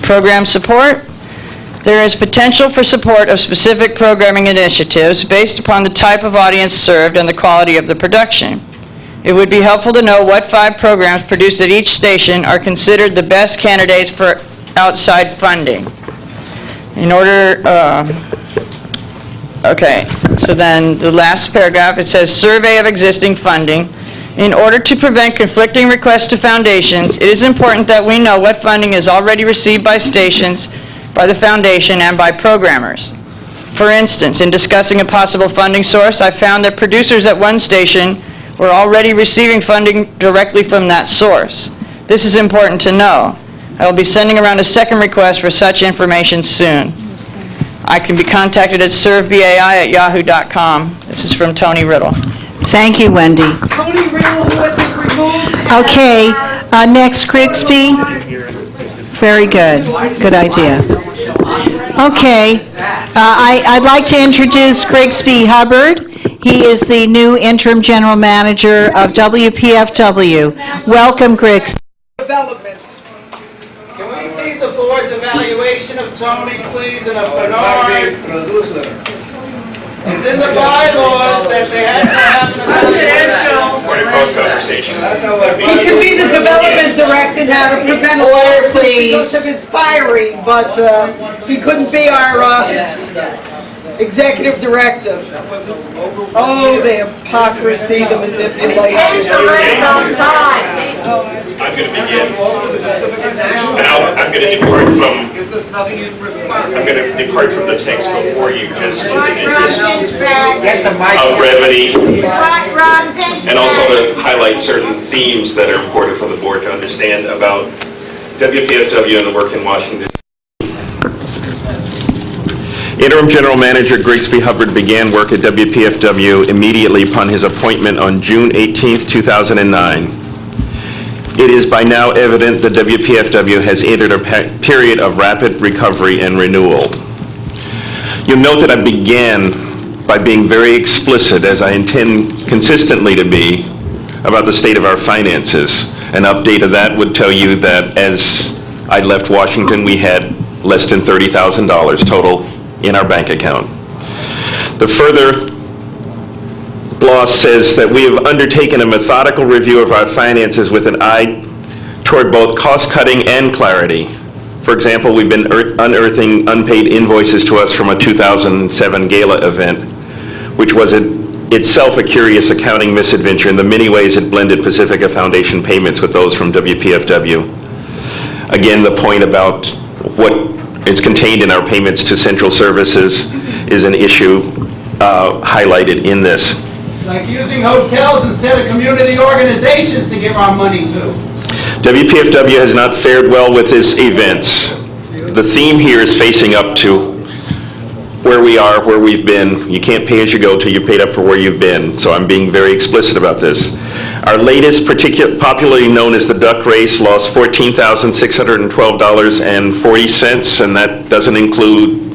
Program support. There is potential for support of specific programming initiatives based upon the type of audience served and the quality of the production. It would be helpful to know what 5 programs produced at each station are considered the best candidates for outside funding. In order, okay, so then the last paragraph, it says, survey of existing funding. In order to prevent conflicting requests to foundations, it is important that we know what funding is already received by stations, by the foundation, and by programmers. For instance, in discussing a possible funding source, I found that producers at one station were already receiving funding directly from that source. This is important to know. I will be sending around a second request for such information soon. I can be contacted at servebai@yahoo.com. This is from Tony Riddle. Thank you, Wendy. Tony Riddle, who had been removed. Okay, next, Grigsby. Very good. Good idea. Okay, I'd like to introduce Grigsby Hubbard. He is the new interim general manager of WPFW. Welcome, Grigsby. Development. Can we see the board's evaluation of Tony, please, and of Bernard? It's in the bylaws that they have to have an evaluation. Point of cross conversation. He can be the development director now to prevent a lawsuit because of his firing, but he couldn't be our executive director. Oh, the hypocrisy, the manipulation. on time. I'm going to begin. Now I'm going to depart from. I'm going to depart from the text before you just brevity, and also to highlight certain themes that are important for the board to understand about WPFW and the work in Washington. Interim General Manager Grigsby Hubbard began work at WPFW immediately upon his appointment on June 18, 2009. It is by now evident that WPFW has entered a period of rapid recovery and renewal. You'll note that I began by being very explicit, as I intend consistently to be, about the state of our finances. An update of that would tell you that as I left Washington, we had less than $30,000 total in our bank account. The further gloss says that we have undertaken a methodical review of our finances with an eye toward both cost-cutting and clarity. For example, we've been unearthing unpaid invoices to us from a 2007 gala event, which was itself a curious accounting misadventure in the many ways it blended Pacifica Foundation payments with those from WPFW. Again, the point about what is contained in our payments to central services is an issue highlighted in this. Like using hotels instead of community organizations to give our money to. WPFW has not fared well with its events. The theme here is facing up to where we are, where we've been. You can't pay as you go till you paid up for where you've been, so I'm being very explicit about this. Our latest, popularly known as the duck race, lost $14,612.40, and that doesn't include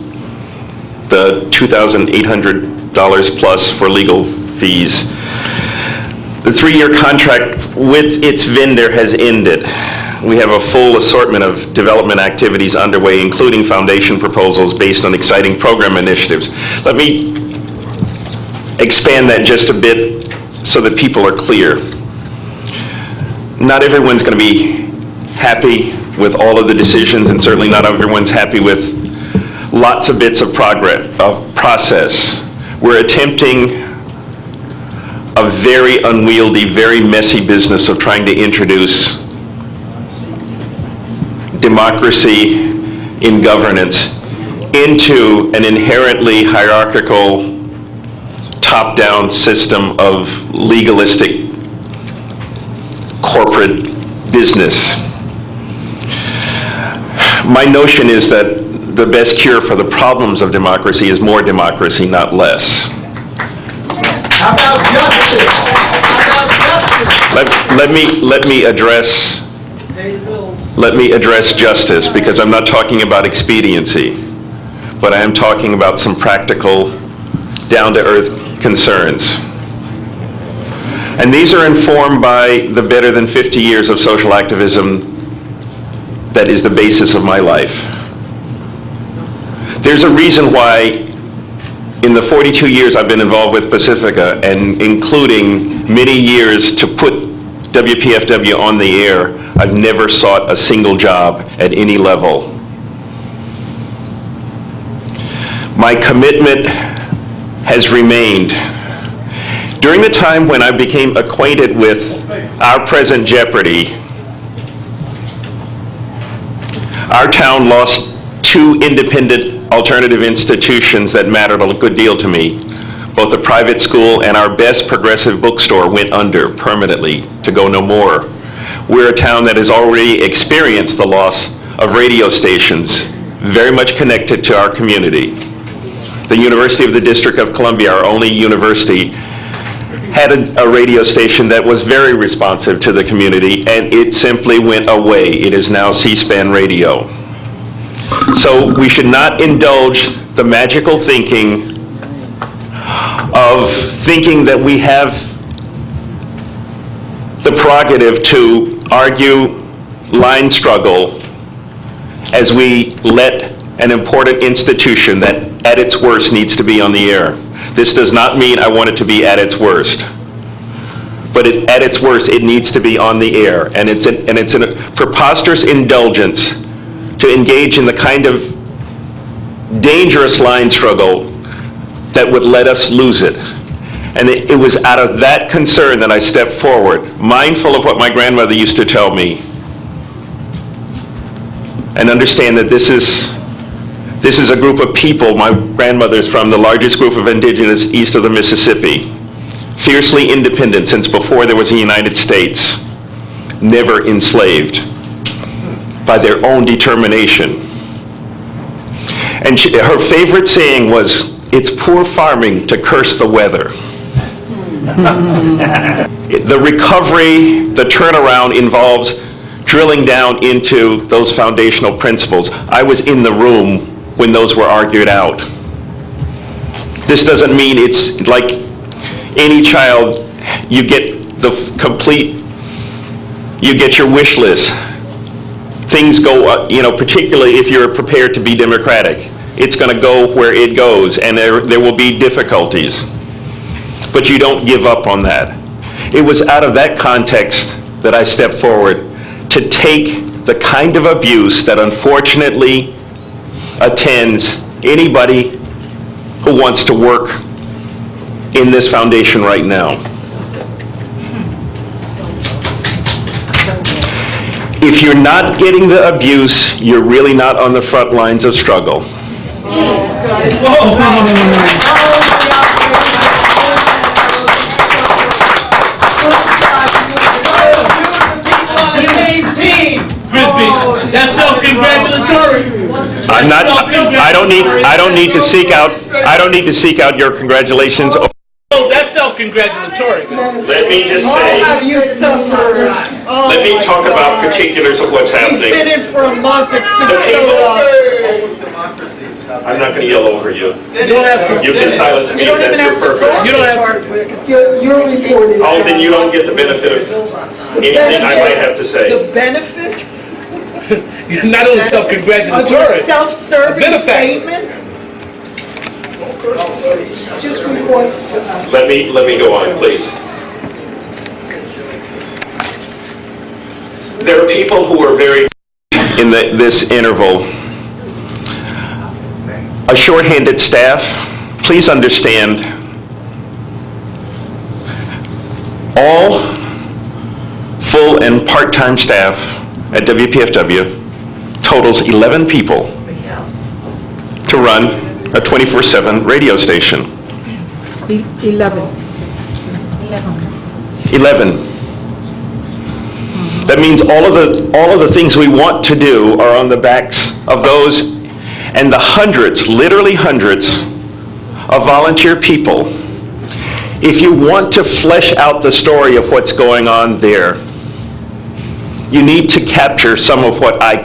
the $2,800 plus for legal fees. The 3-year contract with its vendor has ended. We have a full assortment of development activities underway, including foundation proposals based on exciting program initiatives. Let me expand that just a bit so that people are clear. Not everyone's going to be happy with all of the decisions, and certainly not everyone's happy with lots of bits of process. We're attempting a very unwieldy, very messy business of trying to introduce democracy in governance into an inherently hierarchical, top-down system of legalistic corporate business. My notion is that the best cure for the problems of democracy is more democracy, not less. How about justice? How about justice? Let me address justice, because I'm not talking about expediency, but I am talking about some practical, down-to-earth concerns. And these are informed by the better than 50 years of social activism that is the basis of my life. There's a reason why in the 42 years I've been involved with Pacifica, and including many years to put WPFW on the air, I've never sought a single job at any level. My commitment has remained. During the time when I became acquainted with our present jeopardy, our town lost 2 independent alternative institutions that mattered a good deal to me. Both the private school and our best progressive bookstore went under permanently to go no more. We're a town that has already experienced the loss of radio stations, very much connected to our community. The University of the District of Columbia, our only university, had a radio station that was very responsive to the community, and it simply went away. It is now C-SPAN radio. So we should not indulge the magical thinking of thinking that we have the prerogative to argue line struggle as we let an important institution that at its worst needs to be on the air. This does not mean I want it to be at its worst, but at its worst it needs to be on the air, and it's a preposterous indulgence to engage in the kind of dangerous line struggle that would let us lose it. And it was out of that concern that I stepped forward, mindful of what my grandmother used to tell me, and understand that this is a group of people. My grandmother's from the largest group of indigenous east of the Mississippi, fiercely independent since before there was a United States, never enslaved, by their own determination. And her favorite saying was, "It's poor farming to curse the weather." The recovery, the turnaround involves drilling down into those foundational principles. I was in the room when those were argued out. This doesn't mean it's like any child, you get the complete, you get your wish list. Things go, particularly if you're prepared to be democratic. It's going to go where it goes, and there will be difficulties. But you don't give up on that. It was out of that context that I stepped forward to take the kind of abuse that unfortunately attends anybody who wants to work in this foundation right now. If you're not getting the abuse, you're really not on the front lines of struggle. That's self-congratulatory. I don't need to seek out your congratulations. Oh, that's self-congratulatory. Let me just say, You suffered. let me talk about particulars of what's You've happening. been in for a month, it's The been people, so I'm not going to yell over you. You don't have to. You can silence me if that's your purpose. You don't have to. Your report is. Oh, then you don't get the benefit of anything I might have to say. The benefit You're not only of self-congratulatory. a self-serving Benefactor. statement? Just report to us. Let me go on, please. There are people who are very in this interval. A shorthanded staff, please understand, all full and part-time staff at WPFW totals 11 people to run a 24/7 radio station. 11. 11. That means all of the things we want to do are on the backs of those and the hundreds, literally hundreds, of volunteer people. If you want to flesh out the story of what's going on there, you need to capture some of what I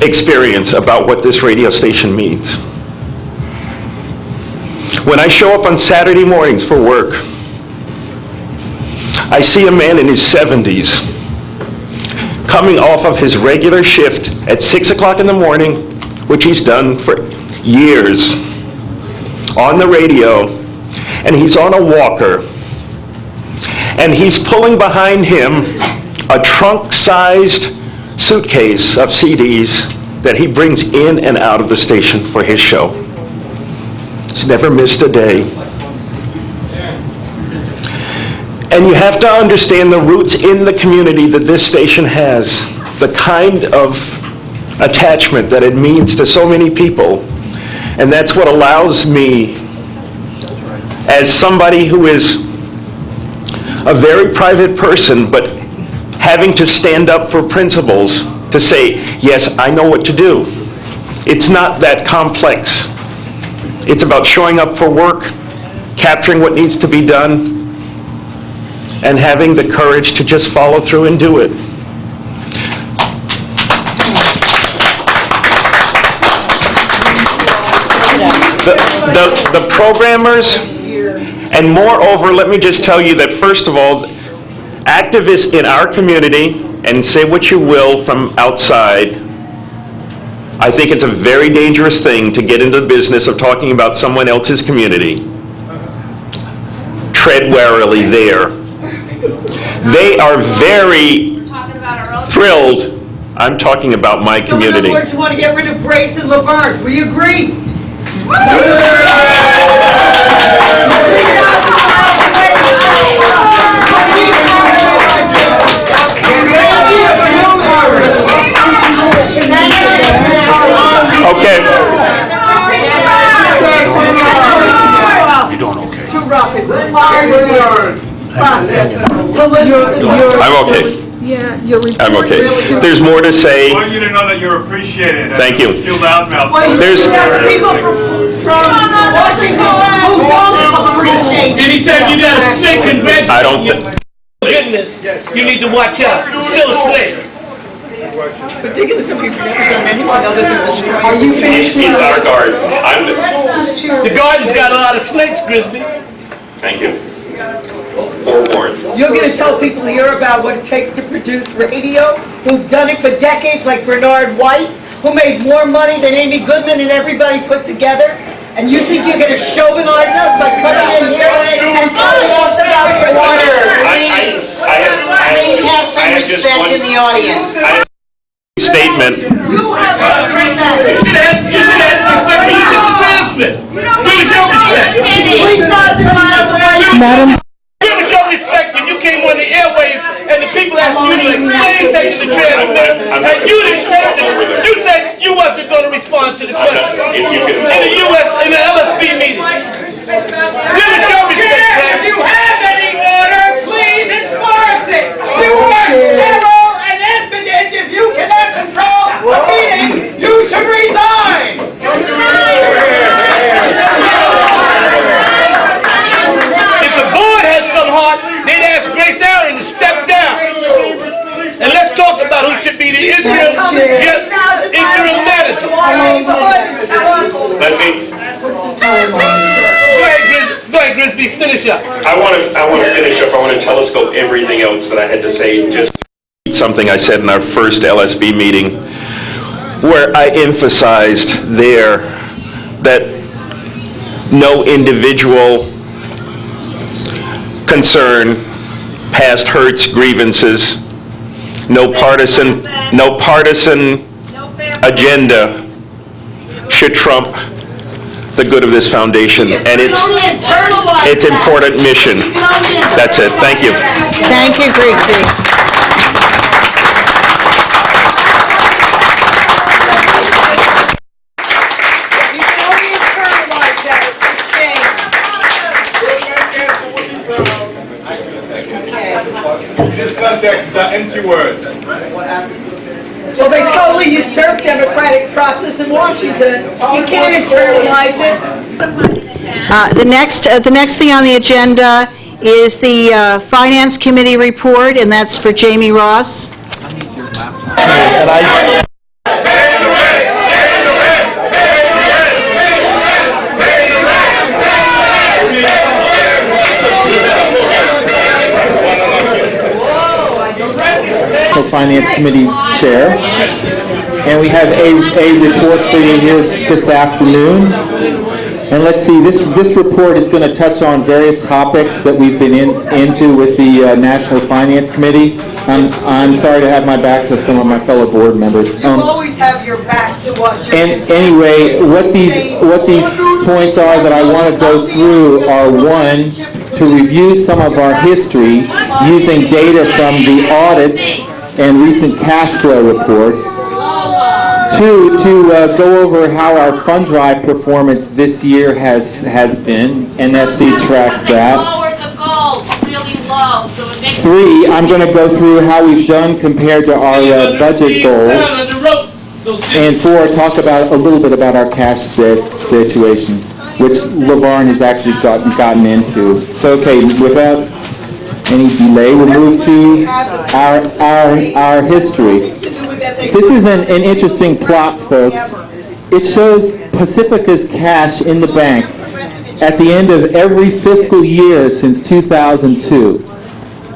experience about what this radio station means. When I show up on Saturday mornings for work, I see a man in his 70s coming off of his regular shift at 6 o'clock in the morning, which he's done for years, on the radio, and he's on a walker, and he's pulling behind him a trunk-sized suitcase of CDs that he brings in and out of the station for his show. He's never missed a day. And you have to understand the roots in the community that this station has, the kind of attachment that it means to so many people. And that's what allows me, as somebody who is a very private person, but having to stand up for principles, to say, yes, I know what to do. It's not that complex. It's about showing up for work, capturing what needs to be done, and having the courage to just follow through and do it. The programmers, and moreover, let me just tell you that, first of all, activists in our community, and say what you will from outside, I think it's a very dangerous thing to get into the business of talking about someone else's community. Tread warily there. They are very thrilled. I'm talking about my community. So in other words, you want to get rid of Brace and Laverne. We agree? Okay. You're doing okay. It's too rough. It's a hard process to listen to. I'm okay. Yeah, you're I'm okay. There's more to say. I want you to know that you're appreciated. Thank you. Feel loudmouth. Well, There's- you have people from Washington who don't appreciate. Anytime you got a snake in bed, I don't, goodness, you need to watch out. It's still a snake. Particularly some people never done anything other than destroy. Are you finished? it's our guard. The garden's got a lot of snakes, Grisby. Thank you. Forewarned. You're going to tell people here about what it takes to produce radio, who've done it for decades, like Bernard White, who made more money than Amy Goodman and everybody put together? And you think you're going to chauvinize us by coming in here and telling us about your Order, please. Please have some respect in the audience. Statement. You have a You should have respect when you did the transmit. Where was your respect? 3,000 miles away. Madam, Where was your respect when you came on the airwaves and the people asked you to explain taking the transmit, and you didn't take it? You said you wasn't going to respond to the question in the U.S. in the LSB meeting. Where was your respect, Brad? If you have any order, please enforce it. You are sterile and impotent. If you cannot control a meeting, you should resign. If the board had some heart, they'd ask Grace Allen to step down. And let's talk about who should be the interim manager. Let me, Go ahead, Grisby, finish up. I want to finish up. I want to telescope everything else that I had to say. Just something I said in our first LSB meeting, where I emphasized there that no individual concern, past hurts, grievances, no partisan agenda should trump the good of this foundation and its important mission. That's it. Thank you. thank you, Grigsby. You can only internalize that. It's a shame. In this context, it's an empty word. Well, they totally usurped democratic process in Washington. You can't internalize it. The next thing on the agenda is the Finance Committee report, and that's for Jamie Ross. Finance Committee Chair, and we have a report for you here this afternoon. And let's see, this report is going to touch on various topics that we've been into with the National Finance Committee. I'm sorry to have my back to some of my fellow board members. You always have your back to watch. And anyway, what these points are that I want to go through are, one, to review some of our history using data from the audits and recent cash flow reports. Two, to go over how our fund drive performance this year has been. NFC tracks that. Three, I'm going to go through how we've done compared to our budget goals. And four, talk about a little bit about our cash situation, which LeVarn has actually gotten into. So, okay, without any delay, we'll move to our history. This is an interesting plot, folks. It shows Pacifica's cash in the bank at the end of every fiscal year since 2002.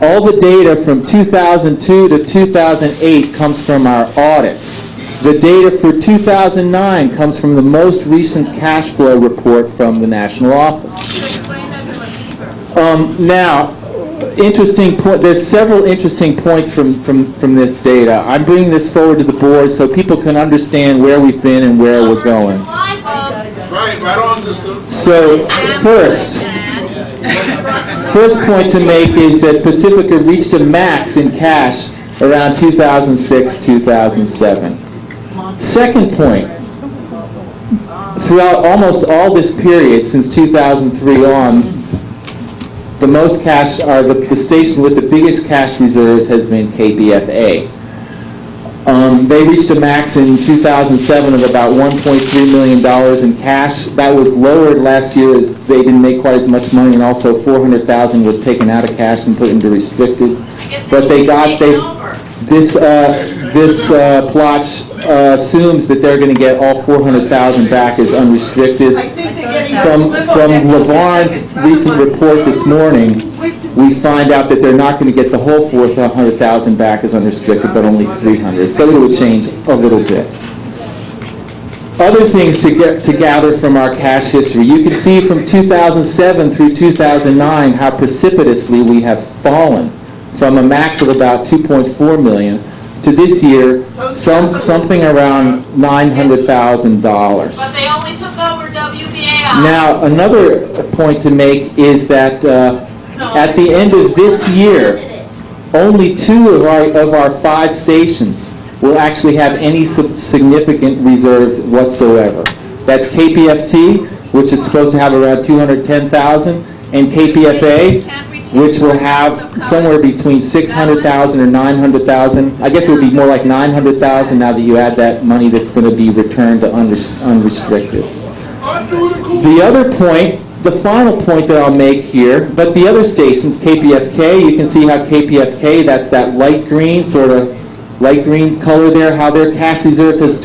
All the data from 2002 to 2008 comes from our audits. The data for 2009 comes from the most recent cash flow report from the national office. Now, interesting point. There's several interesting points from this data. I'm bringing this forward to the board so people can understand where we've been and where we're going. Right on, sister. So, first point to make is that Pacifica reached a max in cash around 2006, 2007. Second point, throughout almost all this period since 2003 on, the most cash, the station with the biggest cash reserves has been KPFA. They reached a max in 2007 of about $1.3 million in cash. That was lowered last year as they didn't make quite as much money, and also $400,000 was taken out of cash and put into restricted. But this plot assumes that they're going to get all $400,000 back as unrestricted. From LeVarn's recent report this morning, we find out that they're not going to get the whole $400,000 back as unrestricted, but only $300,000. So it would change a little bit. Other things to gather from our cash history. You can see from 2007 through 2009 how precipitously we have fallen from a max of about $2.4 million to this year something around $900,000. But they only took over WBAI. Now, another point to make is that at the end of this year, only 2 of our 5 stations will actually have any significant reserves whatsoever. That's KPFT, which is supposed to have around $210,000, and KPFA, which will have somewhere between $600,000 or $900,000. I guess it would be more like $900,000 now that you add that money that's going to be returned to unrestricted. The other point, the final point that I'll make here, but the other stations, KPFK, you can see how KPFK, that's that light green, sort of light green color there, how their cash reserves have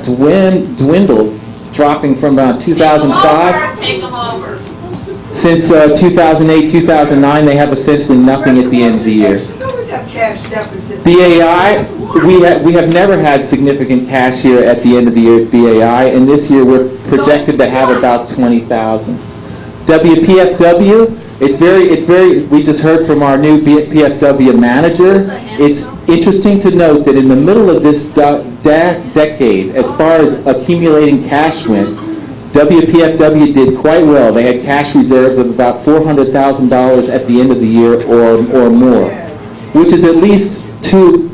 dwindled, dropping from 2005. Take them over. Since 2008, 2009, they have essentially nothing at the end of the year. BAI, we have never had significant cash here at the end of the year at BAI, and this year we're projected to have about 20,000. WPFW, it's very, we just heard from our new PFW manager. It's interesting to note that in the middle of this decade, as far as accumulating cash went, WPFW did quite well. They had cash reserves of about $400,000 at the end of the year or more, which is at least two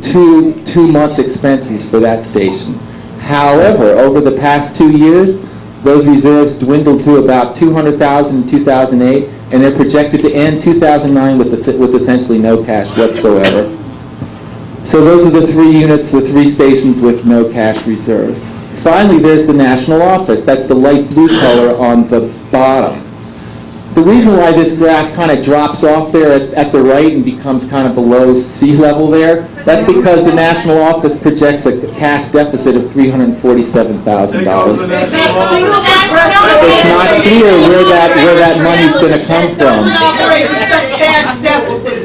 months' expenses for that station. However, over the past 2 years, those reserves dwindled to about $200,000 in 2008, and they're projected to end 2009 with essentially no cash whatsoever. So those are the 3 units, the 3 stations with no cash reserves. Finally, there's the national office. That's the light blue color on the bottom. The reason why this graph kind of drops off there at the right and becomes kind of below sea level there, that's because the national office projects a cash deficit of $347,000. It's not clear where that money's going to come from.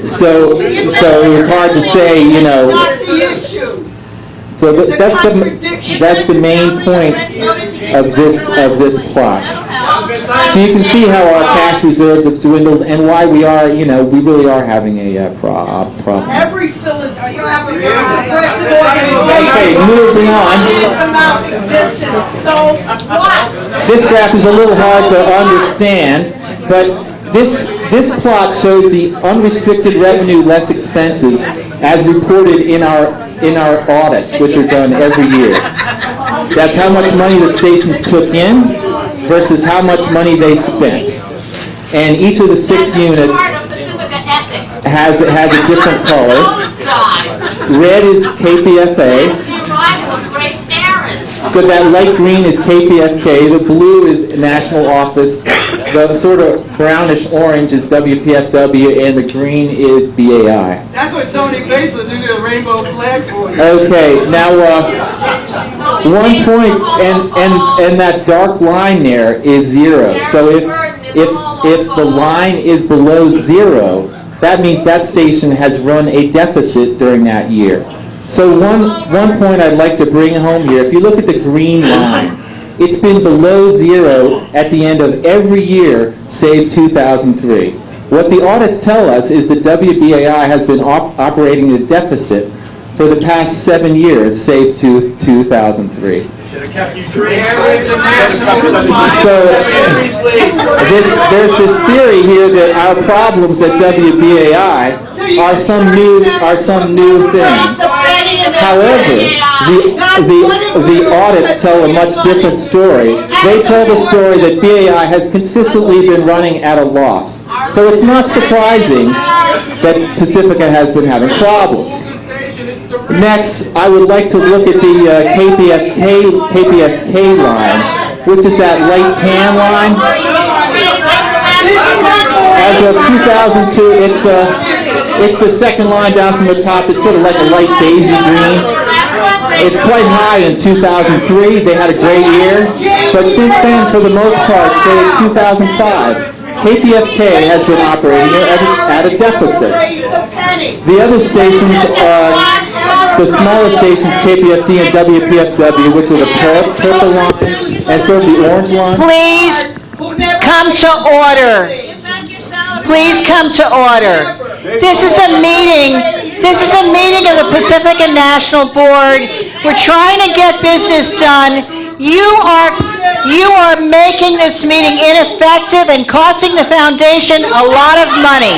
So it was hard to say, you know. Not the issue. So that's the main point of this plot. So you can see how our cash reserves have dwindled and why we are, you know, we really are having a problem. Every Philadelphia, you have a progressive organization. Okay, moving on. About existence, so what? This graph is a little hard to understand, but this plot shows the unrestricted revenue less expenses as reported in our audits, which are done every year. That's how much money the stations took in versus how much money they spent. And each of the 6 units has a different color. Red is KPFA. But that light green is KPFK, the blue is National Office, the sort of brownish orange is WPFW, and the green is BAI. That's what Tony Bates will do to the rainbow flag for you. Okay, now 1 point, and that dark line there is 0. So if the line is below 0, that means that station has run a deficit during that year. So one point I'd like to bring home here, if you look at the green line, it's been below 0 at the end of every year, save 2003. What the audits tell us is that WBAI has been operating a deficit for the past 7 years, save 2003. So there's this theory here that our problems at WBAI are some new thing. However, the audits tell a much different story. They tell the story that BAI has consistently been running at a loss. So it's not surprising that Pacifica has been having problems. Next, I would like to look at the KPFK line, which is that light tan line. As of 2002, it's the second line down from the top. It's sort of like a light beigey green. It's quite high in 2003. They had a great year. But since then, for the most part, say 2005, KPFK has been operating at a deficit. The other stations are the smaller stations, KPFD and WPFW, which are the purple line and sort of the orange line. Please come to order. Please come to order. This is a meeting of the Pacifica National Board. We're trying to get business done. You are making this meeting ineffective and costing the foundation a lot of money.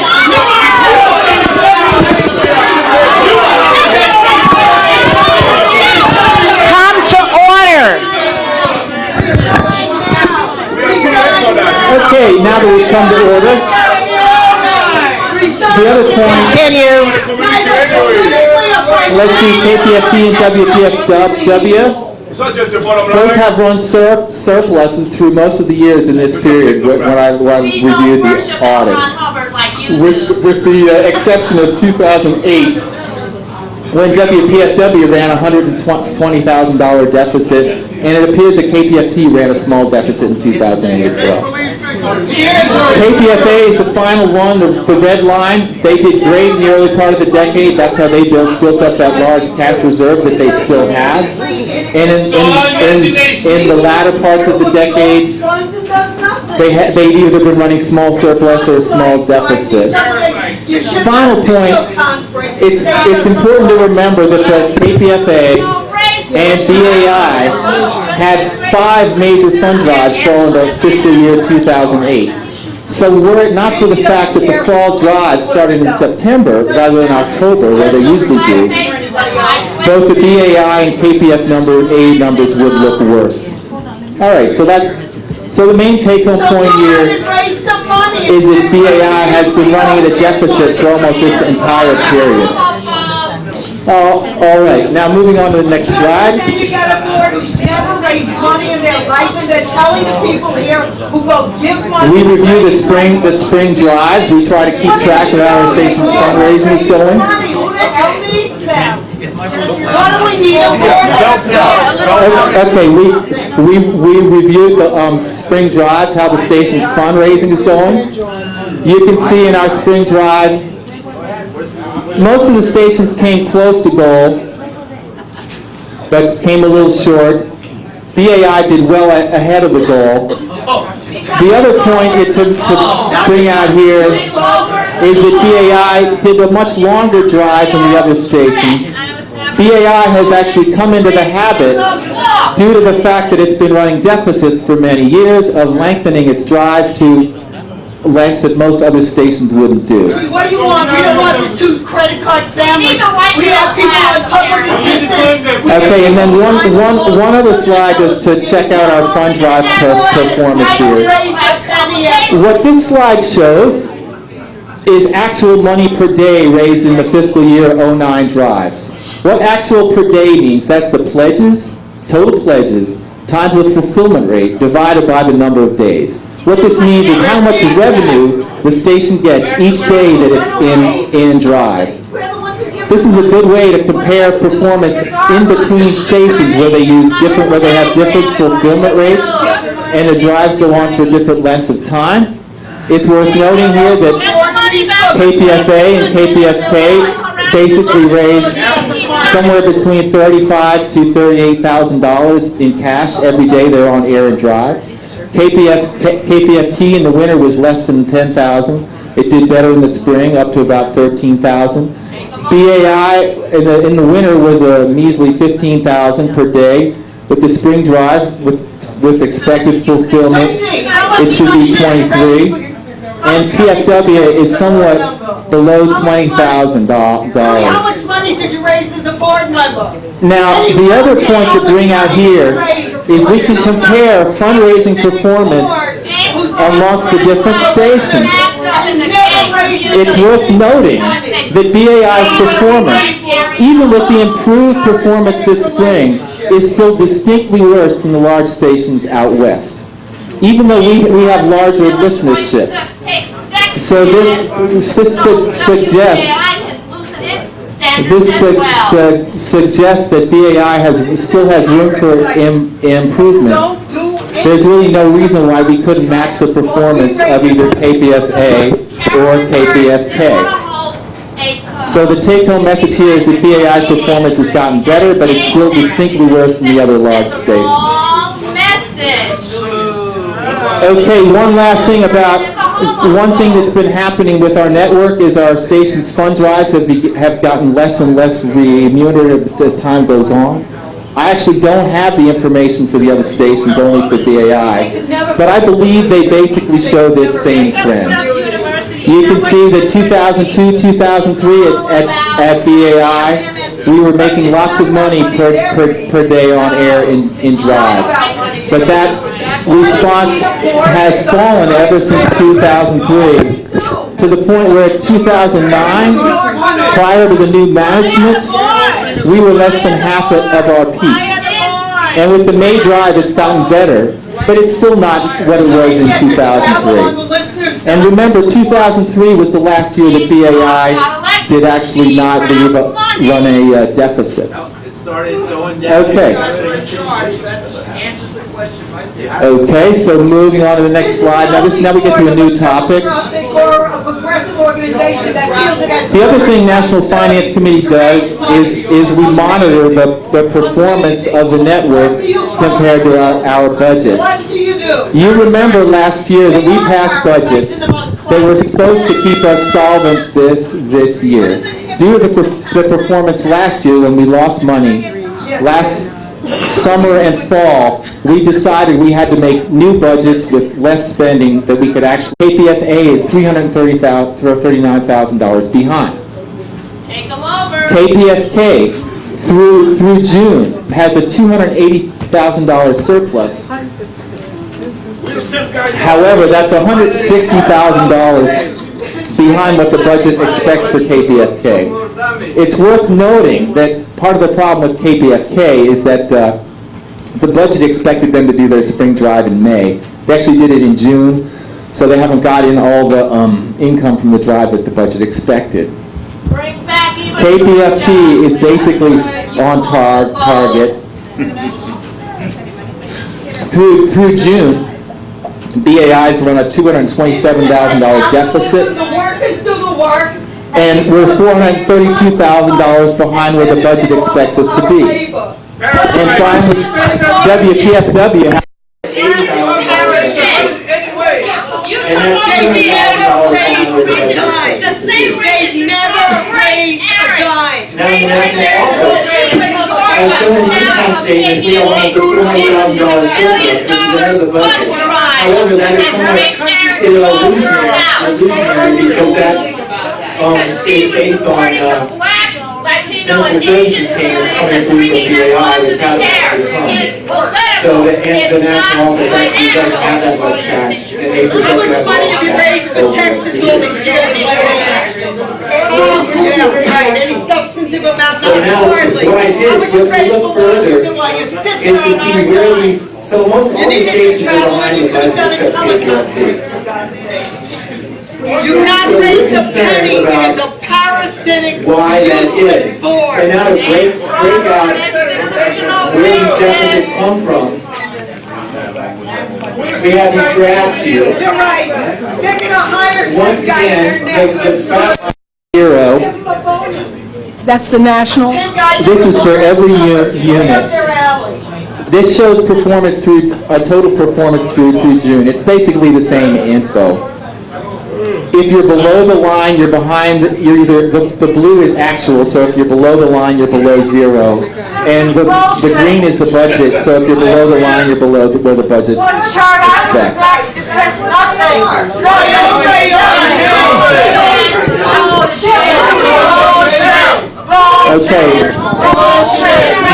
Come to order. Okay, now that we've come to order, the other point. Continue. Let's see, KPFD and WPFW both have run surpluses through most of the years in this period when I reviewed the audits. With the exception of 2008, when WPFW ran a $120,000 deficit, and it appears that KPFT ran a small deficit in 2008 as well. KPFA is the final one, the red line. They did great in the early part of the decade. That's how they built up that large cash reserve that they still have. And in the latter parts of the decade, they've either been running small surplus or a small deficit. Final point, it's important to remember that the KPFA and BAI had 5 major fund drives fall into fiscal year 2008. So were it not for the fact that the fall drives started in September rather than October, where they usually do, both the BAI and KPF numbers would look worse. All right, so the main take-home point here is that BAI has been running at a deficit for almost this entire period. All right, now moving on to the next slide. And then you got a board who's never raised money in their life, and they're telling the people here who go give money. We review the spring drives. We try to keep track of how our station's fundraising is going. Who the hell needs them? What do we need a board? Okay, we reviewed the spring drives, how the station's fundraising is going. You can see in our spring drive Most of the stations came close to goal, but came a little short. BAI did well ahead of the goal. The other point to bring out here is that BAI did a much longer drive than the other stations. BAI has actually come into the habit, due to the fact that it's been running deficits for many years, of lengthening its drives to lengths that most other stations wouldn't do. What do you want? We don't want the two credit card families. We have people in public assistance. Okay, and then one other slide to check out our fund drive performance here. What this slide shows is actual money per day raised in the fiscal year 09 drives. What actual per day means, that's the pledges, total pledges, times the fulfillment rate divided by the number of days. What this means is how much revenue the station gets each day that it's in drive. This is a good way to compare performance in between stations where they have different fulfillment rates and the drives go on for different lengths of time. It's worth noting here that KPFA and KPFK basically raise somewhere between $35,000 to $38,000 in cash every day they're on air and drive. KPFT in the winter was less than $10,000. It did better in the spring, up to about $13,000. BAI in the winter was a measly $15,000 per day. With the spring drive, with expected fulfillment, it should be $23,000. And PFW is somewhat below $20,000. How much money did you raise as a board member? Now, the other point to bring out here is we can compare fundraising performance amongst the different stations. It's worth noting that BAI's performance, even with the improved performance this spring, is still distinctly worse than the large stations out west, even though we have larger listenership. So this suggests that BAI still has room for improvement. There's really no reason why we couldn't match the performance of either KPFA or KPFK. So the take-home message here is that BAI's performance has gotten better, but it's still distinctly worse than the other large stations. Okay, one thing that's been happening with our network is our station's fund drives have gotten less and less remunerative as time goes on. I actually don't have the information for the other stations, only for BAI, but I believe they basically show this same trend. You can see that 2002, 2003 at BAI, we were making lots of money per day on air in drive, but that response has fallen ever since 2003 to the point where in 2009, prior to the new management, we were less than half of our peak. And with the May drive, it's gotten better, but it's still not what it was in 2003. And remember, 2003 was the last year that BAI did actually not run a deficit. It started going down. Okay. Okay, so moving on to the next slide. Now we get to a new topic. The other thing National Finance Committee does is we monitor the performance of the network compared to our budgets. What do you do? You remember last year that we passed budgets that were supposed to keep us solvent this year. Due to the performance last year when we lost money, last summer and fall, we decided we had to make new budgets with less spending that we could actually. KPFA is $339,000 behind. Take them over. KPFK through June has a $280,000 surplus. However, that's $160,000 behind what the budget expects for KPFK. It's worth noting that part of the problem with KPFK is that the budget expected them to do their spring drive in May. They actually did it in June, so they haven't got in all the income from the drive that the budget expected. Bring back even KPFT is basically on target. Through June, BAI's run a $227,000 deficit. The workers do the work, And we're $432,000 behind where the budget expects us to be. And finally, WPFW has They've never raised a dime. Now, in the national office, as shown in the income statements, we have almost a $400,000 surplus, which is ahead of the budget. However, that is somewhat illusionary because that is based on central services payments coming through from BAI, which haven't actually come. So the national office actually doesn't have that much cash, and they project How much that money have you raised for Texas all these years? Yeah, right. Any substantive amount? So now, hardly. what I did How much was you to raised look for further Washington while you sit is there to on see our where dime? these, so most all You the needed to stations are travel behind and the you could have budget done a except teleconference, KPFD. for God's sake. You've not So raised we're a penny. It concerned is a parasitic, why that useless is. board. And now to break out where these deficits come from, we have these graphs here. You're right. They're gonna hire Once some guy again, there the next. zero. That's the national. This is for every unit. Their alley. This shows performance through, total performance through June. It's basically the same info. If you're below the line, you're behind, you're either, the blue is actual, so if you're below the line, you're below zero. And the green is the budget, so if you're below the line, you're below where the budget expects. Okay.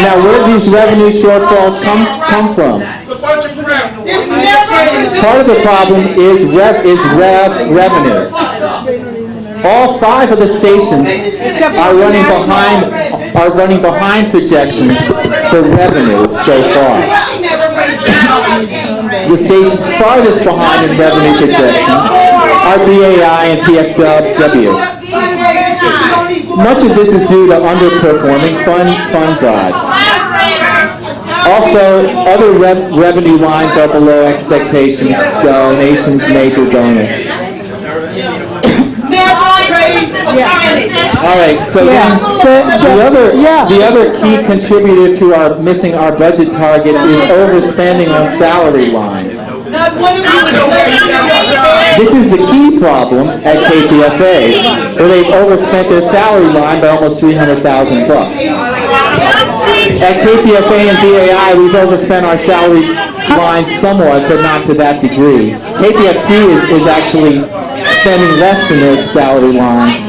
Now, where do these revenue shortfalls come from? Part of the problem is revenue. All 5 of the stations are running behind projections for revenue so far. The stations farthest behind in revenue projection are BAI and PFW. Much of this is due to underperforming fund drives. Also, other revenue lines are below expectations, donations, major donors. All right, so then the other key contributor to our missing our budget targets is overspending on salary lines. This is the key problem at KPFA, where they've overspent their salary line by almost $300,000. At KPFA and BAI, we've overspent our salary lines somewhat, but not to that degree. KPFT is actually spending less than their salary line.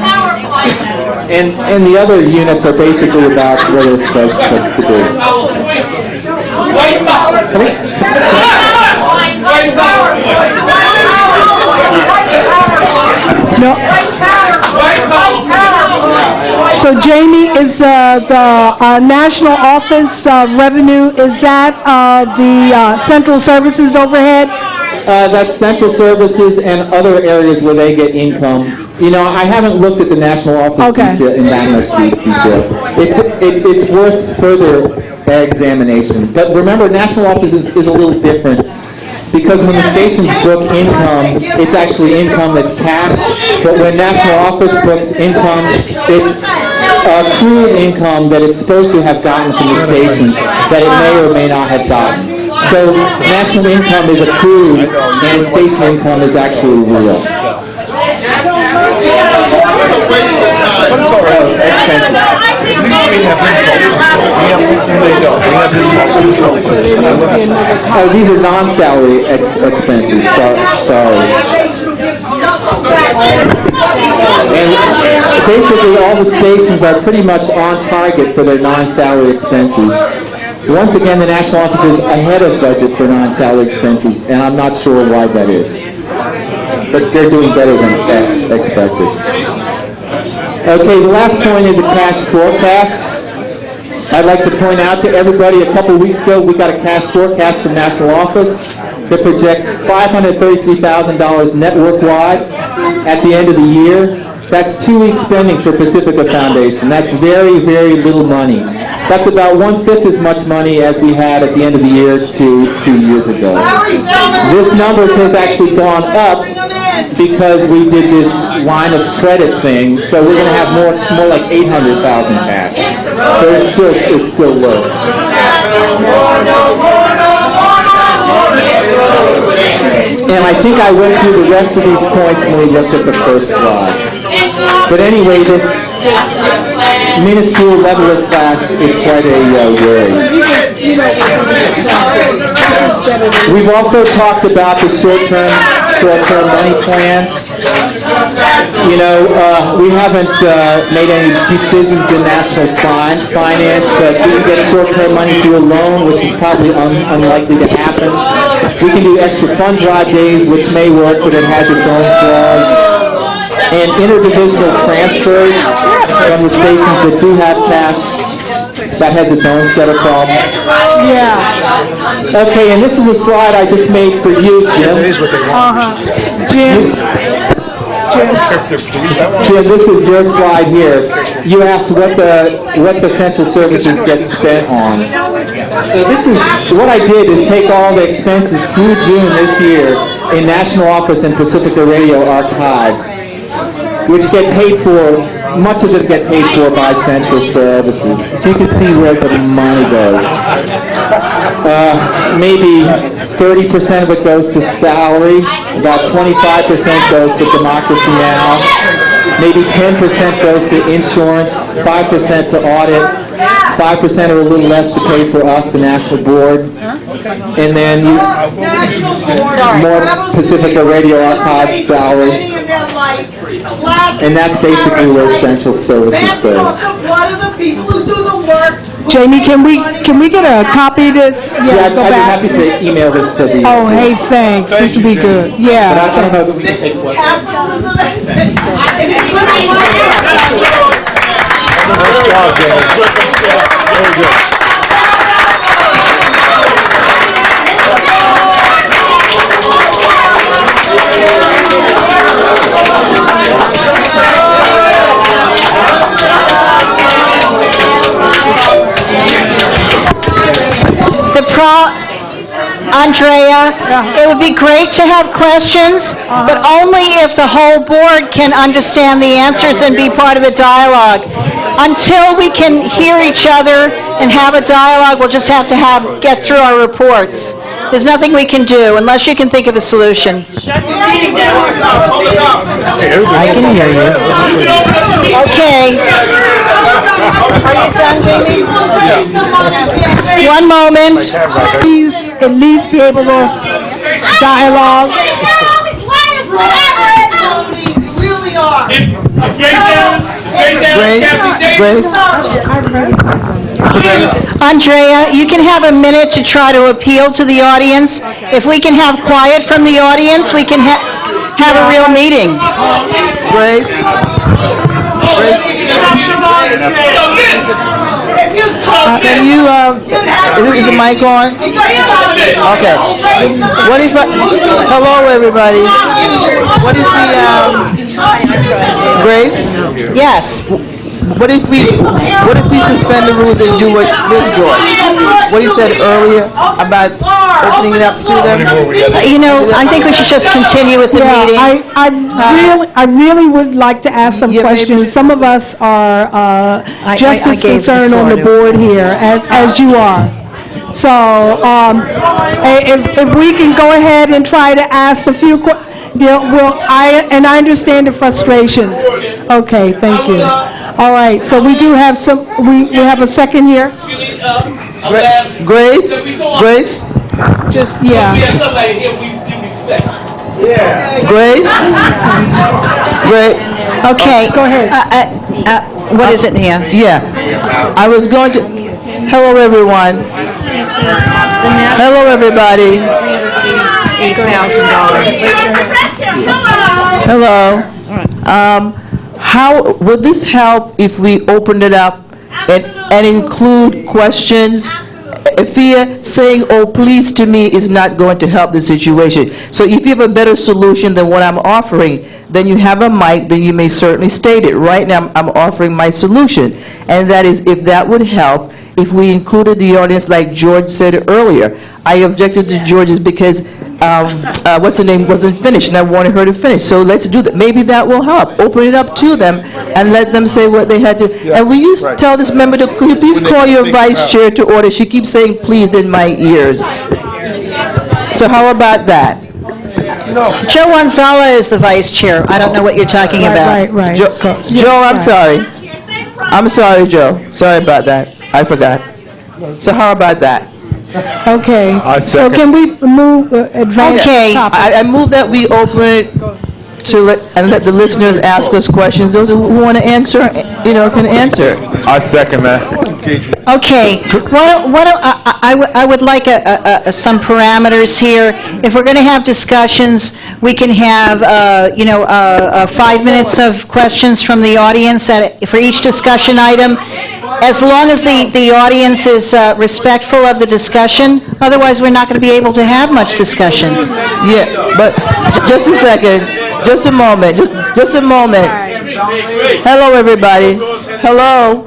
And the other units are basically about where they're supposed to be. No. So Jamie, is the national office revenue, is that the central services overhead? That's central services and other areas where they get income. You know, I haven't looked at the national office detail in that much detail. It's worth further examination. But remember, national office is a little different, because when the stations book income, it's actually income that's cash. But when national office books income, it's accrued income that it's supposed to have gotten from the stations that it may or may not have gotten. So national income is accrued, and station income is actually real. But it's all right. Oh, these are non-salary expenses. Sorry. And basically, all the stations are pretty much on target for their non-salary expenses. Once again, the national office is ahead of budget for non-salary expenses, and I'm not sure why that is. But they're doing better than expected. Okay, the last point is a cash forecast. I'd like to point out to everybody, a couple weeks ago, we got a cash forecast from national office that projects $533,000 network-wide at the end of the year. That's 2 weeks spending for Pacifica Foundation. That's very, very little money. That's about 1/5 as much money as we had at the end of the year 2 years ago. This number has actually gone up because we did this line of credit thing, so we're going to have more like 800,000 cash. So it's still low. And I think I went through the rest of these points when we looked at the first slide. But anyway, this minuscule level of clash is quite a worry. We've also talked about the short-term money plans. You know, we haven't made any decisions in national finance, but we can get short-term money through a loan, which is probably unlikely to happen. We can do extra fund drive days, which may work, but it has its own flaws. And interdivisional transfers from the stations that do have cash, that has its own set of problems. Yeah. Okay, and this is a slide I just made for you, Jim. Jim, this is your slide here. You asked what the central services get spent on. So this is, what I did is take all the expenses through June this year in National Office and Pacifica Radio archives, which get paid for, much of it get paid for by central services. So you can see where the money goes. Maybe 30% of it goes to salary, about 25% goes to Democracy Now!, maybe 10% goes to insurance, 5% to audit, 5% or a little less to pay for us, the National Board, and then more Pacifica Radio Archives salary. And that's basically where central services goes. Jamie, can we get a copy of this? Yeah, I'd be happy to email this to the... Oh, hey, thanks. This would be good. Yeah. But I don't know that we can take questions. Nice job, James. Very good. Andrea, it would be great to have questions, but only if the whole board can understand the answers and be part of the dialogue. Until we can hear each other and have a dialogue, we'll just have to get through our reports. There's nothing we can do unless you can think of a solution. I can hear you. Okay. Are you done, Jamie? One moment. Please at least be able to dialogue. Grace? Andrea, you can have a minute to try to appeal to the audience. If we can have quiet from the audience, we can have a real meeting. Grace? Can you, is the mic on? Okay. What if, hello everybody. What if Grace? Yes. What if we suspend the rules and do what Ms. George, what he said earlier about opening it up to them? I think we should just continue with the meeting. I really would like to ask some questions. Some of us are just as concerned on the board here as you are. So if we can go ahead and try to ask a few questions. I understand the frustrations. Okay, thank you. All right, so we do have some, we have a second here. Grace? Just, yeah. We have somebody here we respect. Grace? Great. Okay. Go ahead. What is it, Nia? Yeah. I was going to, hello everyone. Hello everybody. $8,000. Hello. How would this help if we opened it up and include questions? Fear saying, oh, please to me is not going to help the situation. So if you have a better solution than what I'm offering, then you have a mic, then you may certainly state it. Right now, I'm offering my solution. And that is, if that would help, if we included the audience like George said earlier. I objected to George's because what's her name, wasn't finished, and I wanted her to finish. So let's do that. Maybe that will help. Open it up to them and let them say what they had to. And will you tell this member to, could you please call your vice chair to order? She keeps saying please in my ears. So how about that? Joe Wanzala is the vice chair. I don't know what you're talking about. Right. Joe, I'm sorry. I'm sorry, Joe. Sorry about that. I forgot. So how about that? Okay. So can we move, advance the topic? I move that we open it to let the listeners ask us questions. Those who want to answer, can answer. I second that. Okay, I would like some parameters here. If we're going to have discussions, we can have, 5 minutes of questions from the audience for each discussion item, as long as the audience is respectful of the discussion. Otherwise, we're not going to be able to have much discussion. Yeah, but just a second. Just a moment. Just a moment. Hello, everybody. Hello.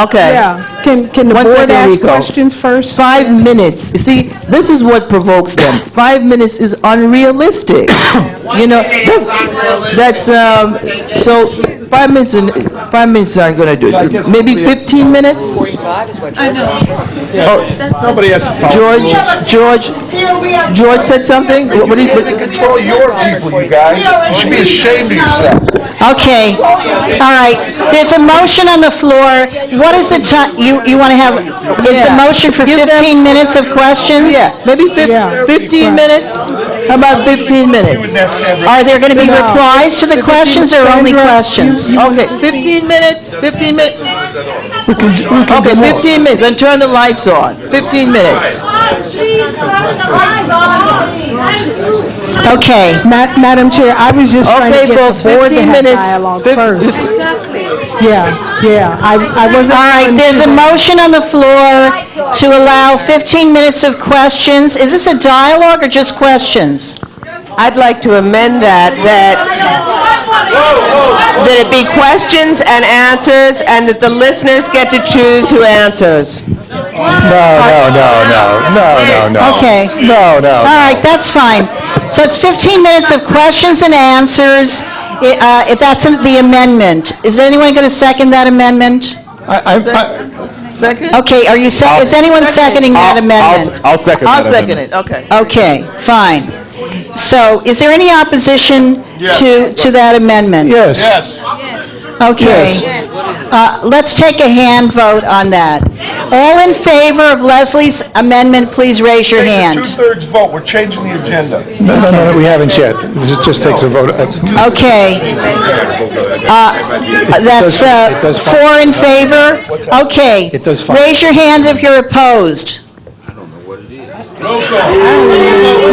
Okay. Yeah. Can the board ask questions first? 5 minutes. You see, this is what provokes them. 5 minutes is unrealistic. That's so 5 minutes. 5 minutes aren't going to do it. Maybe 15 minutes. I know. Nobody has to follow. George said something. What do you control your people, you guys? You should be ashamed of yourself. Okay, all right. There's a motion on the floor. What is the time, you want to have, is the motion for 15 minutes of questions? Yeah, maybe 15 minutes? How about 15 minutes? Are there going to be replies to the questions or only questions? Okay, 15 minutes? 15 minutes? Okay, 15 minutes, and turn the lights on. 15 minutes. Okay. Madam Chair, I was just trying to get the board to have dialogue first. Exactly. Yeah. I wasn't. All right, there's a motion on the floor to allow 15 minutes of questions. Is this a dialogue or just questions? I'd like to amend that it be questions and answers, and that the listeners get to choose who answers. No. Okay. No. All right, that's fine. So it's 15 minutes of questions and answers, if that's the amendment. Is anyone going to second that amendment? Second? Okay, is anyone seconding that amendment? I'll second that. I'll second it, okay. Okay, fine. So is there any opposition to that amendment? Yes. Okay. Let's take a hand vote on that. All in favor of Leslie's amendment, please raise your hand. Two-thirds vote. We're changing the agenda. No, we haven't yet. It just takes a vote. Okay. That's 4 in favor? Okay. It does fine. Raise your hand if you're opposed. Roll call.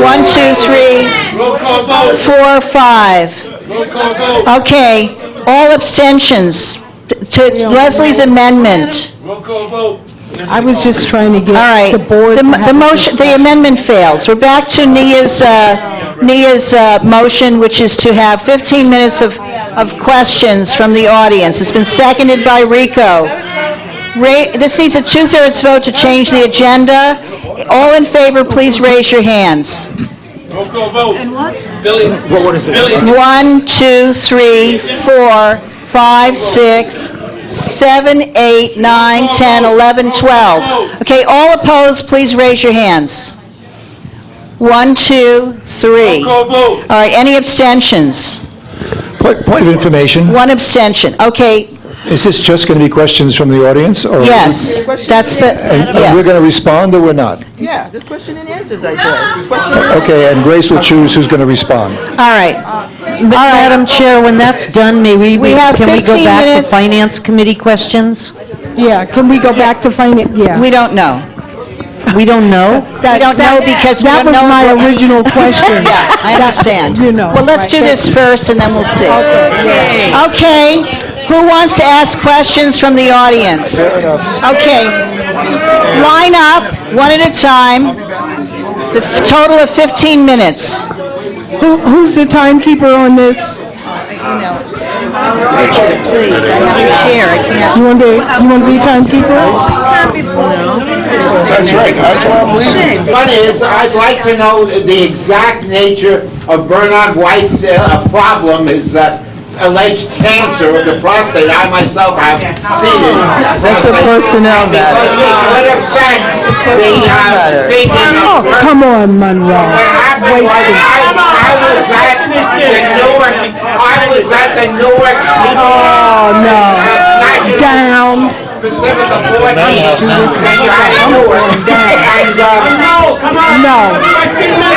1, 2, 3, Roll call vote. 4, 5. Roll call vote. Okay. All abstentions to Leslie's amendment. Roll call vote. I was just trying to get All right. the board to have The motion, the amendment fails. We're back to Nia's motion, which is to have 15 minutes of questions from the audience. It's been seconded by Rico. This needs a 2/3 vote to change the agenda. All in favor, please raise your hands. Roll call vote. And what? Billy. What is it? Billy. 1, 2, 3, 4, 5, 6, 7, 8, 9, 10, 11, 12. Okay, all opposed, please raise your hands. 1, 2, 3. Roll call vote. All right, any abstentions? Point of information, 1 abstention. Okay, is this just going to be questions from the audience? Or yes, that's the, And we're going to yes. respond or we're not? Yeah, the question and answers, I said. Okay, and Grace will choose who's going to respond. All right. Madam Chair, when that's done, can we go 15 back minutes. to Finance Committee questions? Yeah, can we go back to finance? Yeah. We don't know. We don't know? We don't know because we That don't was know. my original question. Yeah, I understand. Well, let's do this first and then we'll see. Okay, who wants to ask questions from the audience? Okay, line up, one at a time. It's a total of 15 minutes. Who's the timekeeper on this? Please, I have a chair, I can't. You want to be timekeeper? That's right, that's why I'm leaving. Fun is, I'd like to know the exact nature of Bernard White's problem, his alleged cancer of the prostate. I myself have seen it. That's a personnel matter. Because it would affect the thinking Oh, of come on, Monroe. I was at the Newark. Oh, no. Down. Pacifica 14. And you had a Newark. And, No.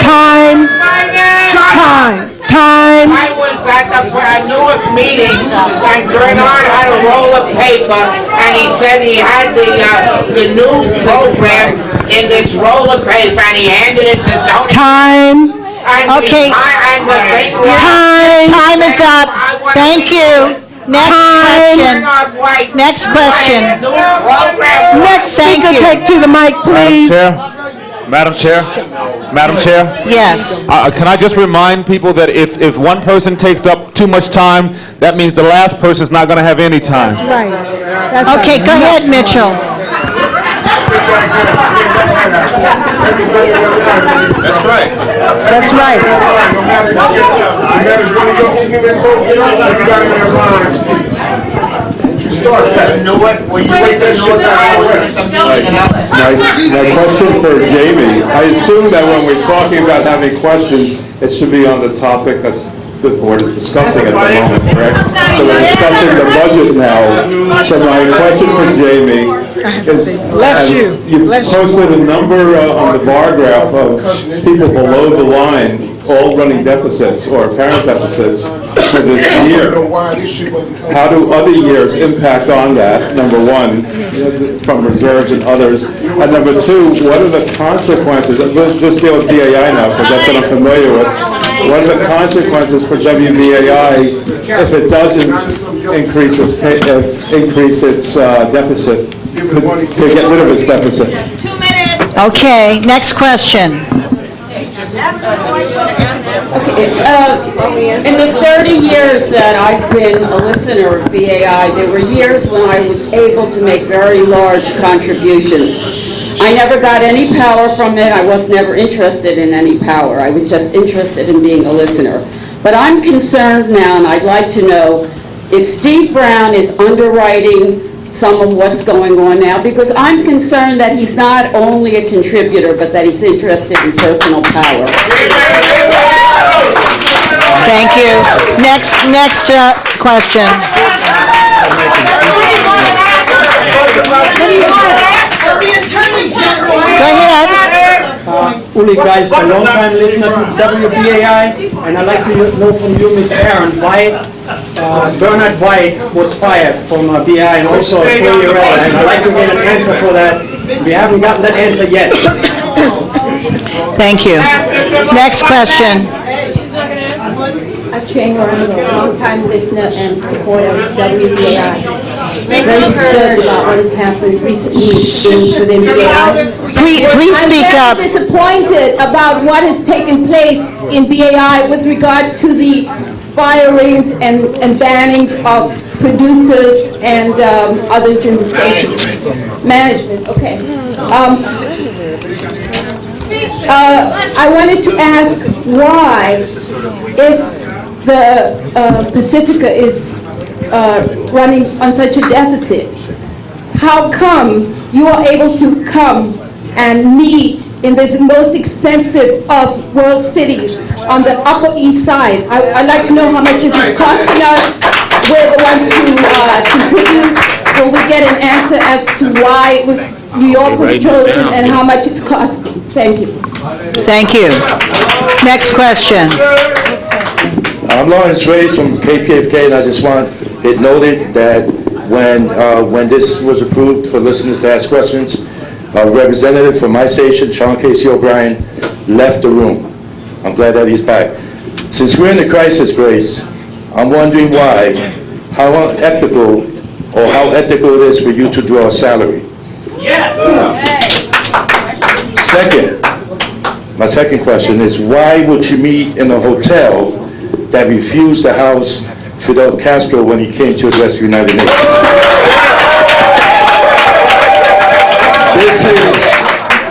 Time. I was at the Newark meeting, and Bernard had a roll of paper, and he said he had the new program in this roll of paper, and he handed it to Tony. Time. Okay. Time is up. Thank you. Next question. Next speaker, take to the mic, please. Madam Chair? Madam Chair? Yes. Can I just remind people that if one person takes up too much time, that means the last person's not going to have any time. That's right. Okay, go ahead, Mitchell. That's right. That's right. My question for Jamie, I assume that when we're talking about having questions, it should be on the topic that's the board is discussing at the moment, correct? So we're discussing the budget now. So my question for Jamie is, Bless you. You posted a number on the bar graph of people below the line, all running deficits or apparent deficits for this year. How do other years impact on that, number one, from reserves and others? And number two, what are the consequences? Let's just deal with BAI now, because that's what I'm familiar with. What are the consequences for WBAI if it doesn't increase its deficit, to get rid of its deficit? 2 minutes. Okay, next question. In the 30 years that I've been a listener of BAI, there were years when I was able to make very large contributions. I never got any power from it. I was never interested in any power. I was just interested in being a listener. But I'm concerned now, and I'd like to know if Steve Brown is underwriting some of what's going on now, because I'm concerned that he's not only a contributor, but that he's interested in personal power. Thank you. Next question. Go ahead. Uli, guys, a long time listener to WBAI, and I'd like to know from you, Ms. Aaron, why Bernard White was fired from BAI and also a 4-year-old, and I'd like to get an answer for that. We haven't gotten that answer yet. Thank you. Next question. Jane Orlando, long-time listener and supporter of WBAI. Very disturbed about what has happened recently within BAI. Please speak up. I'm very disappointed about what has taken place in BAI with regard to the firings and bannings of producers and others in the station. Management, okay. I wanted to ask why, if the Pacifica is running on such a deficit, how come you are able to come and meet in this most expensive of world cities on the Upper East Side? I'd like to know how much this is costing us. We're the ones who contribute. Will we get an answer as to why New York was chosen and how much it's costing? Thank you. Thank you. Next question. I'm Lawrence Reyes from KPFK, and I just want it noted that when this was approved for listeners to ask questions, a representative from my station, Sean Casey O'Brien, left the room. I'm glad that he's back. Since we're in the crisis, Grace, I'm wondering how ethical it is for you to draw a salary. My second question is, why would you meet in a hotel that refused to house Fidel Castro when he came to address the United Nations.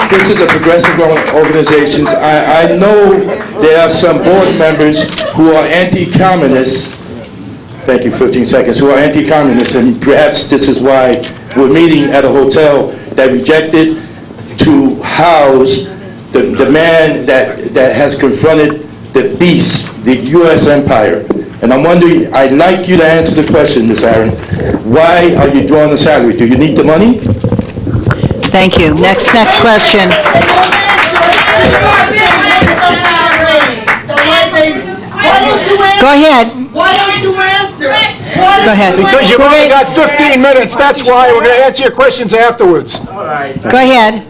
This is a progressive organization. I know there are some board members who are anti-communists. Thank you, 15 seconds. Who are anti-communists, and perhaps this is why we're meeting at a hotel that rejected to house the man that has confronted the beast, the U.S. empire. And I'm wondering, I'd like you to answer the question, Ms. Aaron. Why are you drawing a salary? Do you need the money? Thank you. Next question. Go ahead. Why don't you answer? Go ahead. Because you've only got 15 minutes, that's why. We're going to answer your questions afterwards. Go ahead.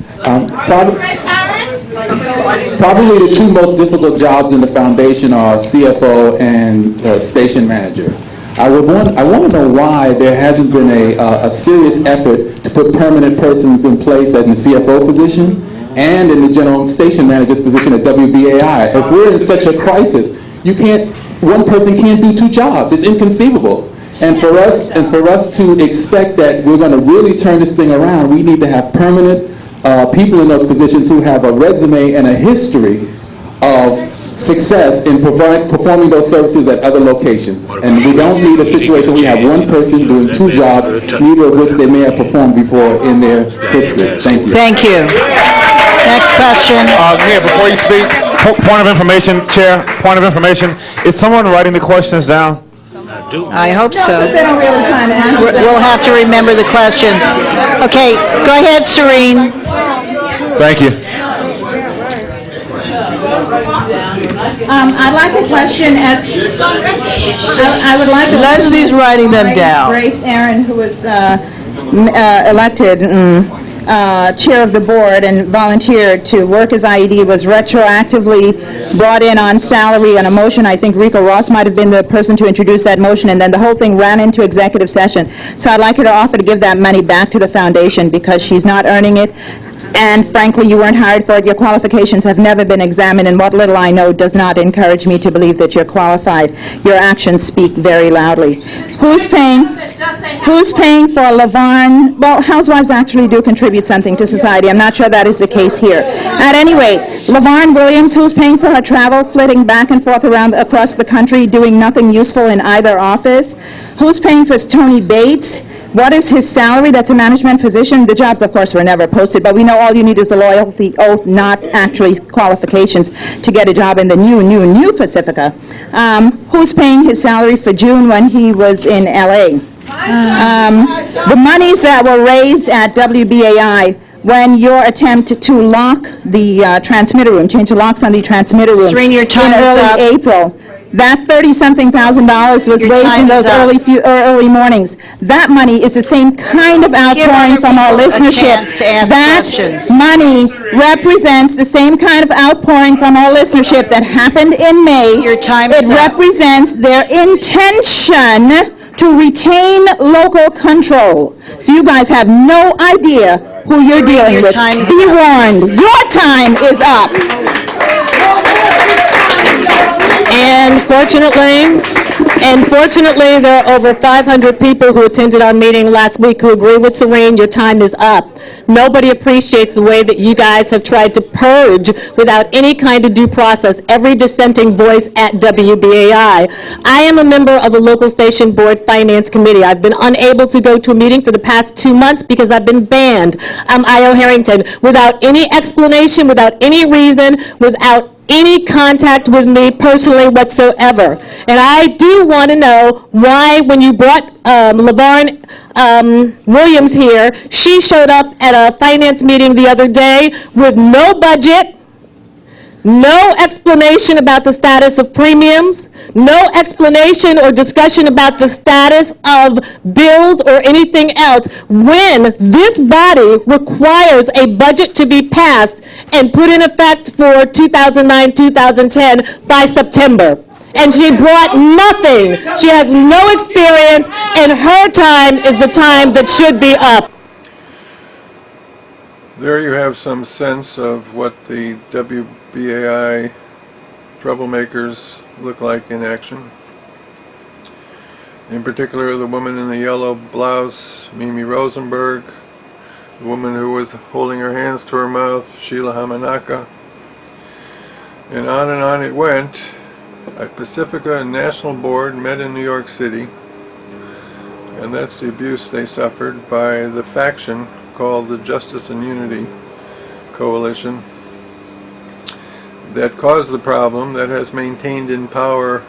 Probably the two most difficult jobs in the foundation are CFO and station manager. I want to know why there hasn't been a serious effort to put permanent persons in place in the CFO position and in the general station manager's position at WBAI. If we're in such a crisis, one person can't do two jobs. It's inconceivable. And for us to expect that we're going to really turn this thing around, we need to have permanent people in those positions who have a resume and a history of success in performing those services at other locations. And we don't need a situation where we have one person doing two jobs, neither of which they may have performed before in their history. Thank you. Thank you. Next question. Mayor, before you speak, point of information, Chair, point of information. Is someone writing the questions down? I hope so. They don't really kind of answer. We'll have to remember the questions. Okay, go ahead, Serene. Thank you. I'd like a question I would like a Leslie's writing them down. Grace Aaron, who was elected chair of the board and volunteered to work as IED, was retroactively brought in on salary on a motion. I think Rico Ross might have been the person to introduce that motion, and then the whole thing ran into executive session. So I'd like her to offer to give that money back to the foundation because she's not earning it. And frankly, you weren't hired for it. Your qualifications have never been examined, and what little I know does not encourage me to believe that you're qualified. Your actions speak very loudly. Who's paying for LaVarn? Well, housewives actually do contribute something to society. I'm not sure that is the case here. At any rate, LaVarn Williams, who's paying for her travel, flitting back and forth across the country, doing nothing useful in either office? Who's paying for Tony Bates? What is his salary? That's a management position. The jobs, of course, were never posted, but we know all you need is a loyalty oath, not actually qualifications to get a job in the new Pacifica. Who's paying his salary for June when he was in LA? The monies that were raised at WBAI when your attempt to lock the transmitter room, change the locks on the transmitter room Serene, your time in is up. early April. That $30-something thousand was Your raised time in those is up. early mornings. That money is the same kind of outpouring from our listenership. That money represents the same kind of outpouring from our listenership that happened in May. Your time is is up. It represents their intention to retain local control. So you guys have no idea who you're dealing with. Be warned, your time is up. And fortunately, there are over 500 people who attended our meeting last week who agree with Serene, your time is up. Nobody appreciates the way that you guys have tried to purge without any kind of due process every dissenting voice at WBAI. I am a member of the local station board finance committee. I've been unable to go to a meeting for the past 2 months because I've been banned. I'm I.O. Harrington, without any explanation, without any reason, without any contact with me personally whatsoever. And I do want to know why, when you brought LaVarn Williams here, she showed up at a finance meeting the other day with no budget, no explanation about the status of premiums, no explanation or discussion about the status of bills or anything else, when this body requires a budget to be passed and put in effect for 2009-2010 by September. And she brought nothing. She has no experience, and her time is the time that should be up. There you have some sense of what the WBAI troublemakers look like in action. In particular, the woman in the yellow blouse, Mimi Rosenberg, the woman who was holding her hands to her mouth, Sheila Hamanaka, and on it went. A Pacifica National Board met in New York City, and that's the abuse they suffered by the faction called the Justice and Unity Coalition that caused the problem, that has maintained in power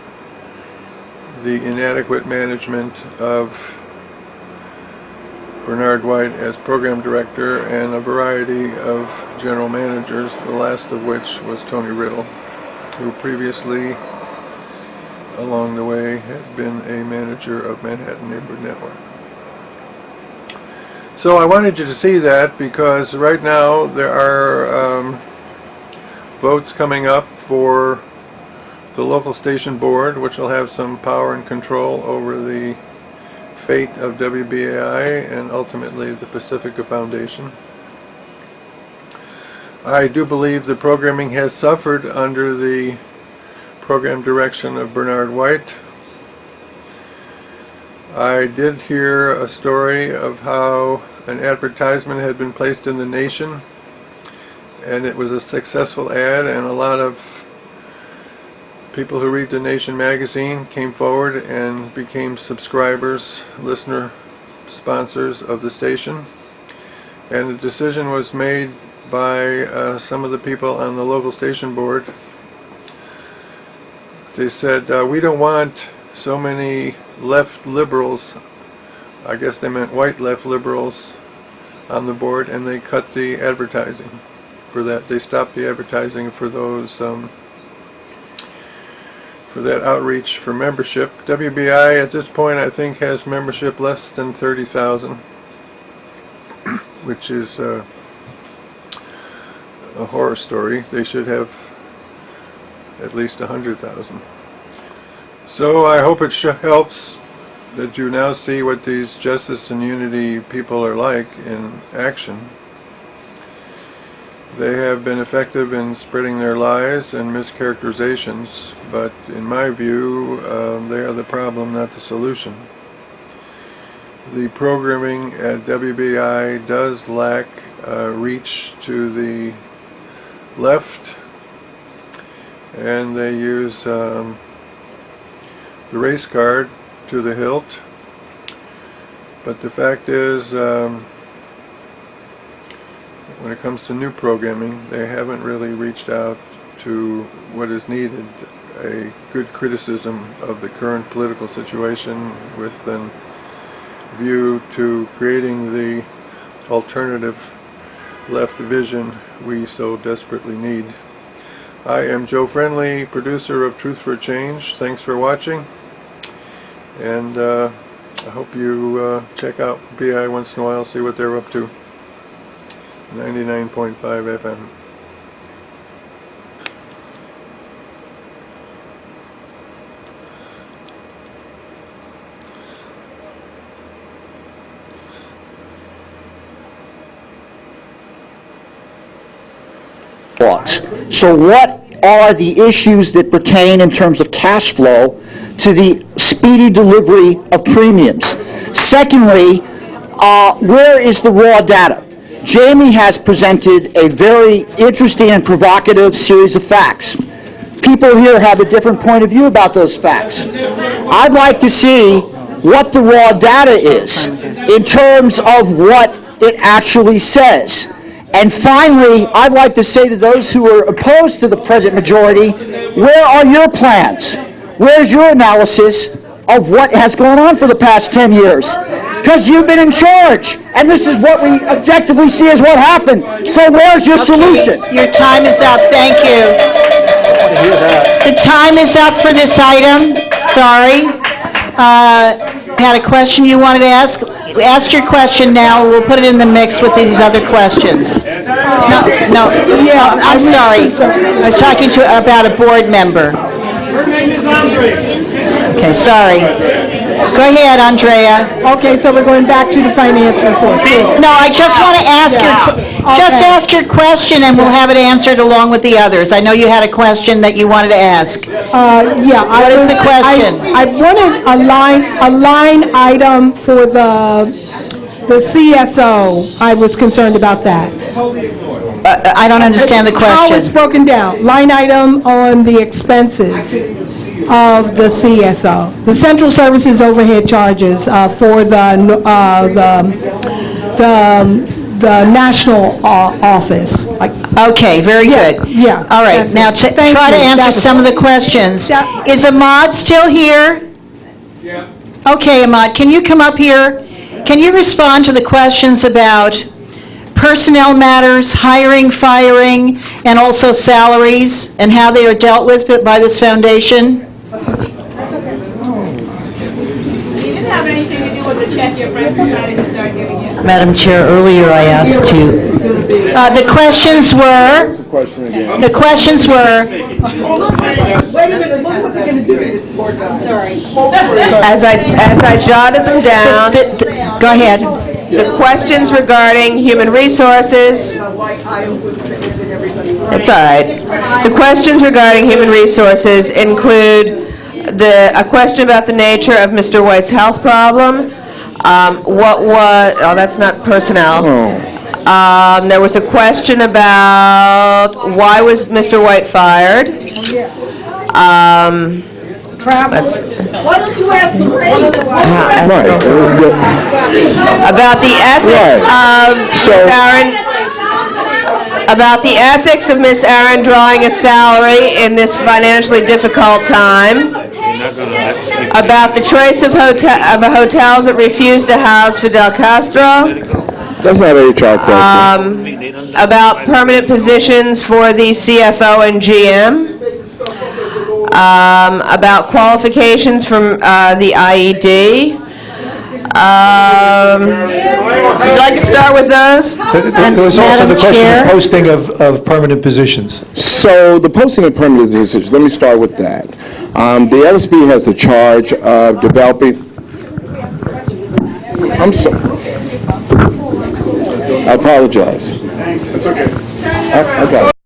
the inadequate management of Bernard White as program director and a variety of general managers, the last of which was Tony Riddle, who previously, along the way, had been a manager of Manhattan Neighborhood Network. So I wanted you to see that because right now there are votes coming up for the local station board, which will have some power and control over the fate of WBAI and ultimately the Pacifica Foundation. I do believe the programming has suffered under the program direction of Bernard White. I did hear a story of how an advertisement had been placed in The Nation, and it was a successful ad, and a lot of people who read The Nation magazine came forward and became subscribers, listener sponsors of the station. And the decision was made by some of the people on the local station board. They said, we don't want so many left liberals, I guess they meant white left liberals, on the board, and they cut the advertising for that. They stopped the advertising for those for that outreach for membership. WBI at this point I think has membership less than 30,000, which is a horror story. They should have at least 100,000. So I hope it helps that you now see what these justice and unity people are like in action. They have been effective in spreading their lies and mischaracterizations, but in my view, they are the problem, not the solution. The programming at WBI does lack reach to the left, and they use the race card to the hilt. But the fact is, when it comes to new programming, they haven't really reached out to what is needed, a good criticism of the current political situation with a view to creating the alternative left vision we so desperately need. I am Joe Friendly, producer of Truth for a Change. Thanks for watching, and I hope you check out BI once in a while, see what they're up to. 99.5 FM. So what are the issues that pertain in terms of cash flow to the speedy delivery of premiums? Secondly, where is the raw data? Jamie has presented a very interesting and provocative series of facts. People here have a different point of view about those facts. I'd like to see what the raw data is in terms of what it actually says. And finally, I'd like to say to those who are opposed to the present majority, where are your plans? Where's your analysis of what has gone on for the past 10 years? Because you've been in charge, and this is what we objectively see as what happened. So where's your solution? Your time is up. Thank you. The time is up for this item. Sorry. Had a question you wanted to ask? Ask your question now. We'll put it in the mix with these other questions. No. Yeah, I'm sorry. I was talking about a board member. Her name is Andre. Okay, sorry. Go ahead, Andrea. Okay, so we're going back to the financial report. No, I just want to ask ask your question, and we'll have it answered along with the others. I know you had a question that you wanted to ask. Yeah. What is the question? I wanted a line item for the CSO. I was concerned about that. I don't understand the question. How it's broken down. Line item on the expenses of the CSO. The central services overhead charges for the national office. Okay, very good. Yeah. All right, now try to answer some of the questions. Is Ahmad still here? Yeah. Okay, Ahmad, can you come up here? Can you respond to the questions about personnel matters, hiring, firing, and also salaries, and how they are dealt with by this foundation? You didn't have anything to do with the check your friends decided to start giving you. Madam Chair, earlier I asked to... the questions were... The questions were... Wait a minute, look what they're going to do to this poor guy. Sorry. As I jotted them down, go ahead. the questions regarding human resources, it's all right. The questions regarding human resources include a question about the nature of Mr. White's health problem. That's not personnel. There was a question about why was Mr. White fired. Why don't you ask for praise? About the ethics of Ms. Aaron. About the ethics of Ms. Aaron drawing a salary in this financially difficult time. About the choice of a hotel that refused to house Fidel Castro. That's not a HR question. About permanent positions for the CFO and GM. About qualifications from the IED. Would you like to start with those? There was also the question of posting of permanent positions. So the posting of permanent positions, let me start with that. The LSB has the charge of developing... I'm sorry. I apologize. That's okay. I got it.